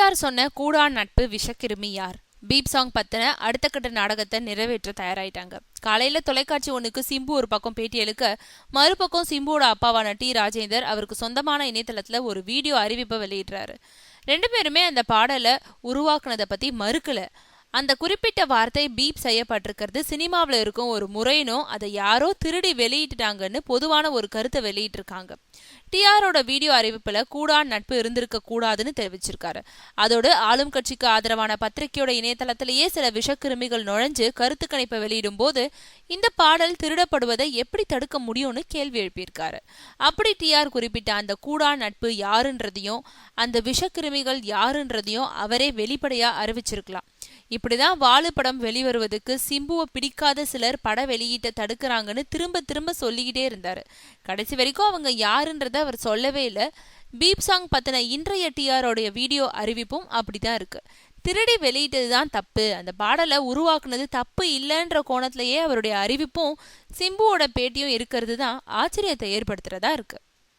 TR சொன்ன கூடா நட்பு விஷக்கிருமி யார்? பீப் சாங் பத்தின அடுத்த கட்ட நாடகத்தை நிறைவேற்ற தயாராயிட்டாங்க. காலையில தொலைக்காட்சி ஒண்ணுக்கு சிம்பு ஒரு பக்கம் பேட்டி அளிக்க, மறுபக்கம் சிம்புவோட அப்பாவான டி ராஜேந்தர் அவருக்கு சொந்தமான இணையதளத்துல ஒரு வீடியோ அறிவிப்பை வெளியிடுறாரு. ரெண்டு பேருமே அந்த பாடலை உருவாக்குனதை பத்தி மறுக்கல. அந்த குறிப்பிட்ட வார்த்தை பீப் செய்யப்பட்டிருக்கிறது சினிமாவில் இருக்கும் ஒரு முறையினும் அதை யாரோ திருடி வெளியிட்டுட்டாங்கன்னு பொதுவான ஒரு கருத்தை வெளியிட்டிருக்காங்க. டிஆரோட வீடியோ அறிவிப்புல கூடா நட்பு இருந்திருக்க கூடாதுன்னு தெரிவிச்சிருக்காரு. அதோடு ஆளும் கட்சிக்கு ஆதரவான பத்திரிகையோட இணையதளத்திலேயே சில விஷக்கிருமிகள் நுழைஞ்சு கருத்து கணிப்பை வெளியிடும் போது இந்த பாடல் திருடப்படுவதை எப்படி தடுக்க முடியும்னு கேள்வி எழுப்பியிருக்காரு. அப்படி டிஆர் குறிப்பிட்ட அந்த கூடா நட்பு யாருன்றதையும் அந்த விஷக்கிருமிகள் யாருன்றதையும் அவரே வெளிப்படையா அறிவிச்சிருக்கலாம். இப்படிதான் வாழு படம் வெளிவருவதுக்கு சிம்புவை பிடிக்காத சிலர் பட வெளியீட்டை தடுக்கிறாங்கன்னு திரும்ப திரும்ப சொல்லிக்கிட்டே இருந்தாரு. கடைசி வரைக்கும் அவங்க யாருன்றத அவர் சொல்லவே இல்லை. பீப் சாங் பத்தின இன்றைய டிஆரோடைய வீடியோ அறிவிப்பும் அப்படிதான் இருக்கு. திருடி வெளியிட்டதுதான் தப்பு, அந்த பாடலை உருவாக்குனது தப்பு இல்லைன்ற கோணத்திலேயே அவருடைய அறிவிப்பும் சிம்புவோட பேட்டியும் இருக்கிறது தான் ஆச்சரியத்தை ஏற்படுத்துறதா இருக்கு.